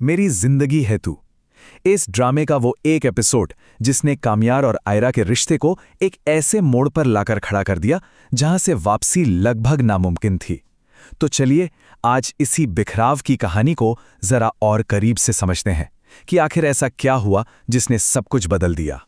मेरी जिंदगी है तू। इस ड्रामे का वो एक एपिसोड जिसने कामयार और आयरा के रिश्ते को एक ऐसे मोड़ पर लाकर खड़ा कर दिया जहां से वापसी लगभग नामुमकिन थी। तो चलिए आज इसी बिखराव की कहानी को जरा और करीब से समझते हैं कि आखिर ऐसा क्या हुआ जिसने सब कुछ बदल दिया।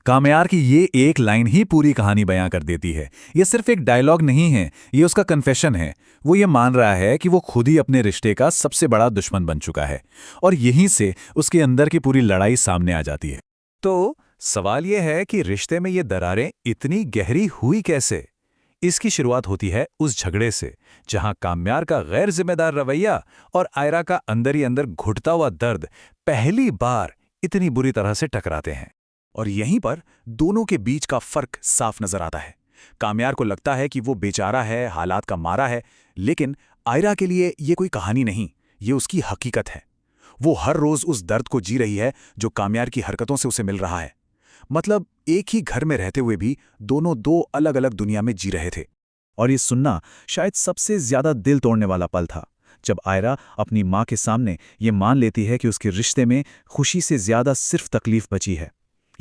कामयार की ये एक लाइन ही पूरी कहानी बयां कर देती है। ये सिर्फ एक डायलॉग नहीं है, ये उसका कन्फेशन है। वो ये मान रहा है कि वो खुद ही अपने रिश्ते का सबसे बड़ा दुश्मन बन चुका है और यहीं से उसके अंदर की पूरी लड़ाई सामने आ जाती है। तो सवाल ये है कि रिश्ते में ये दरारें इतनी गहरी हुई कैसे? इसकी शुरुआत होती है उस झगड़े से जहां कामयार का गैर जिम्मेदार रवैया और आयरा का अंदर ही अंदर घुटता हुआ दर्द पहली बार इतनी बुरी तरह से टकराते हैं। और यहीं पर दोनों के बीच का फर्क साफ नजर आता है। कामयार को लगता है कि वो बेचारा है, हालात का मारा है, लेकिन आयरा के लिए ये कोई कहानी नहीं, ये उसकी हकीकत है। वो हर रोज उस दर्द को जी रही है जो कामयार की हरकतों से उसे मिल रहा है। मतलब एक ही घर में रहते हुए भी दोनों दो अलग अलग दुनिया में जी रहे थे। और ये सुनना शायद सबसे ज्यादा दिल तोड़ने वाला पल था, जब आयरा अपनी माँ के सामने ये मान लेती है कि उसके रिश्ते में खुशी से ज्यादा सिर्फ तकलीफ बची है।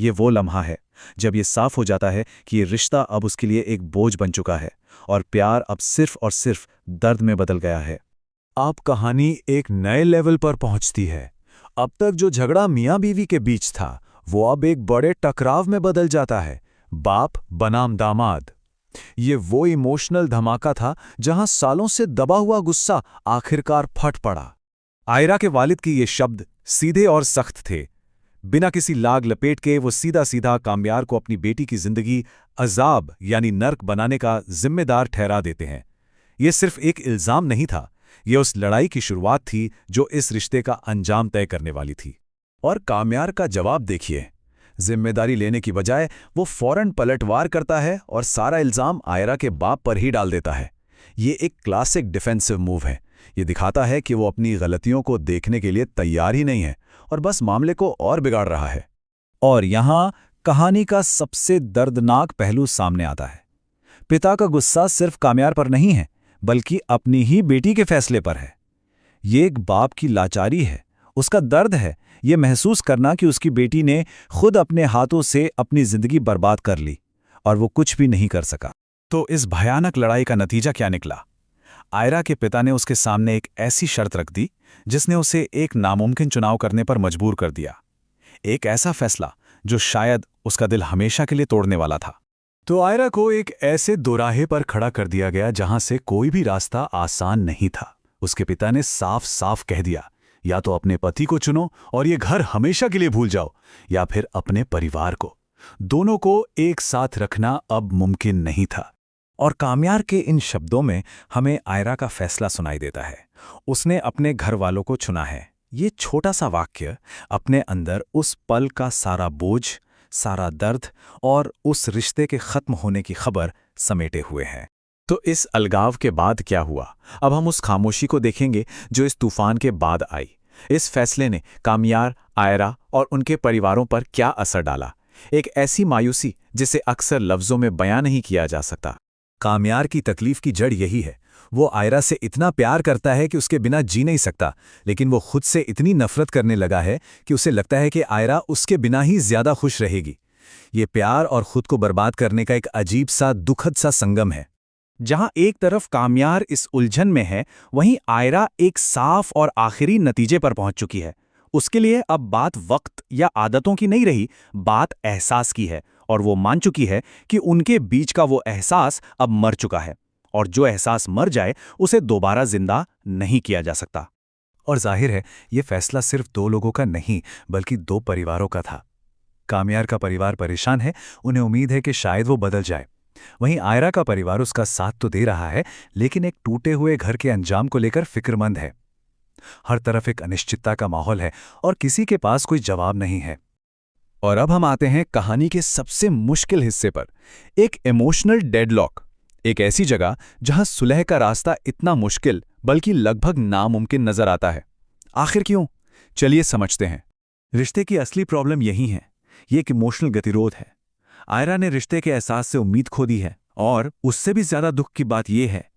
ये वो लम्हा है जब ये साफ हो जाता है कि ये रिश्ता अब उसके लिए एक बोझ बन चुका है और प्यार अब सिर्फ और सिर्फ दर्द में बदल गया है। अब कहानी एक नए लेवल पर पहुंचती है। अब तक जो झगड़ा मियाँ बीवी के बीच था वो अब एक बड़े टकराव में बदल जाता है। बाप बनाम दामाद। ये वो इमोशनल धमाका था जहां सालों से दबा हुआ गुस्सा आखिरकार फट पड़ा। आयरा के वालिद के ये शब्द सीधे और सख्त थे। बिना किसी लाग लपेट के वो सीधा सीधा कामयार को अपनी बेटी की जिंदगी अजाब यानी नर्क बनाने का जिम्मेदार ठहरा देते हैं। ये सिर्फ एक इल्जाम नहीं था, ये उस लड़ाई की शुरुआत थी जो इस रिश्ते का अंजाम तय करने वाली थी। और कामयार का जवाब देखिए। जिम्मेदारी लेने की बजाय वो फौरन पलटवार करता है और सारा इल्जाम आयरा के बाप पर ही डाल देता है। ये एक क्लासिक डिफेंसिव मूव है। ये दिखाता है कि वो अपनी गलतियों को देखने के लिए तैयार ही नहीं है और बस मामले को और बिगाड़ रहा है। और यहां कहानी का सबसे दर्दनाक पहलू सामने आता है। पिता का गुस्सा सिर्फ कामयार पर नहीं है, बल्कि अपनी ही बेटी के फैसले पर है। ये एक बाप की लाचारी है, उसका दर्द है ये महसूस करना कि उसकी बेटी ने खुद अपने हाथों से अपनी जिंदगी बर्बाद कर ली और वो कुछ भी नहीं कर सका। तो इस भयानक लड़ाई का नतीजा क्या निकला? आयरा के पिता ने उसके सामने एक ऐसी शर्त रख दी जिसने उसे एक नामुमकिन चुनाव करने पर मजबूर कर दिया। एक ऐसा फैसला जो शायद उसका दिल हमेशा के लिए तोड़ने वाला था। तो आयरा को एक ऐसे दोराहे पर खड़ा कर दिया गया जहां से कोई भी रास्ता आसान नहीं था। उसके पिता ने साफ साफ कह दिया, या तो अपने पति को चुनो और ये घर हमेशा के लिए भूल जाओ, या फिर अपने परिवार को। दोनों को एक साथ रखना अब मुमकिन नहीं था। और कामयार के इन शब्दों में हमें आयरा का फैसला सुनाई देता है। उसने अपने घर वालों को चुना है। ये छोटा सा वाक्य अपने अंदर उस पल का सारा बोझ, सारा दर्द और उस रिश्ते के खत्म होने की खबर समेटे हुए है। तो इस अलगाव के बाद क्या हुआ? अब हम उस खामोशी को देखेंगे जो इस तूफान के बाद आई। इस फैसले ने कामयार, आयरा और उनके परिवारों पर क्या असर डाला? एक ऐसी मायूसी जिसे अक्सर लफ्जों में बयां नहीं किया जा सकता। कामयार की तकलीफ की जड़ यही है। वो आयरा से इतना प्यार करता है कि उसके बिना जी नहीं सकता, लेकिन वो खुद से इतनी नफरत करने लगा है कि उसे लगता है कि आयरा उसके बिना ही ज्यादा खुश रहेगी। ये प्यार और खुद को बर्बाद करने का एक अजीब सा दुखद सा संगम है। जहां एक तरफ कामयार इस उलझन में है, वहीं आयरा एक साफ और आखिरी नतीजे पर पहुंच चुकी है। उसके लिए अब बात वक्त या आदतों की नहीं रही, बात एहसास की है। और वो मान चुकी है कि उनके बीच का वो एहसास अब मर चुका है, और जो एहसास मर जाए उसे दोबारा जिंदा नहीं किया जा सकता। और जाहिर है ये फैसला सिर्फ दो लोगों का नहीं, बल्कि दो परिवारों का था। कामयार का परिवार परेशान है, उन्हें उम्मीद है कि शायद वो बदल जाए। वहीं आयरा का परिवार उसका साथ तो दे रहा है, लेकिन एक टूटे हुए घर के अंजाम को लेकर फिक्रमंद है। हर तरफ एक अनिश्चितता का माहौल है और किसी के पास कोई जवाब नहीं है। और अब हम आते हैं कहानी के सबसे मुश्किल हिस्से पर, एक इमोशनल डेडलॉक। एक ऐसी जगह जहां सुलह का रास्ता इतना मुश्किल बल्कि लगभग नामुमकिन नजर आता है। आखिर क्यों? चलिए समझते हैं। रिश्ते की असली प्रॉब्लम यही है, ये एक इमोशनल गतिरोध है। आयरा ने रिश्ते के एहसास से उम्मीद खो दी है, और उससे भी ज्यादा दुख की बात यह है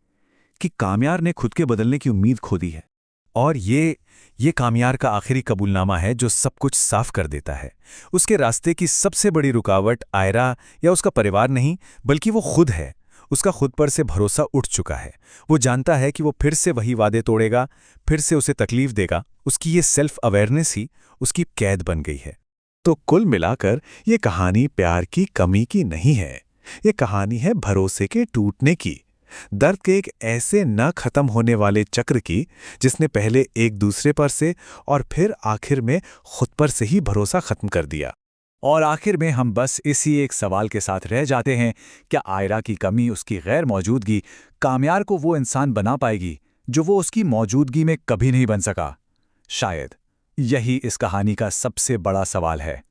कि कामयार ने खुद के बदलने की उम्मीद खो दी है। और ये कामयार का आखिरी कबूलनामा है जो सब कुछ साफ कर देता है। उसके रास्ते की सबसे बड़ी रुकावट आयरा या उसका परिवार नहीं, बल्कि वो खुद है। उसका खुद पर से भरोसा उठ चुका है। वो जानता है कि वो फिर से वही वादे तोड़ेगा, फिर से उसे तकलीफ देगा। उसकी ये सेल्फ अवेयरनेस ही उसकी कैद बन गई है। तो कुल मिलाकर ये कहानी प्यार की कमी की नहीं है। ये कहानी है भरोसे के टूटने की, दर्द के एक ऐसे न खत्म होने वाले चक्र की जिसने पहले एक दूसरे पर से और फिर आखिर में खुद पर से ही भरोसा खत्म कर दिया। और आखिर में हम बस इसी एक सवाल के साथ रह जाते हैं, क्या आयरा की कमी, उसकी गैर मौजूदगी, कामयार को वो इंसान बना पाएगी जो वो उसकी मौजूदगी में कभी नहीं बन सका? शायद यही इस कहानी का सबसे बड़ा सवाल है।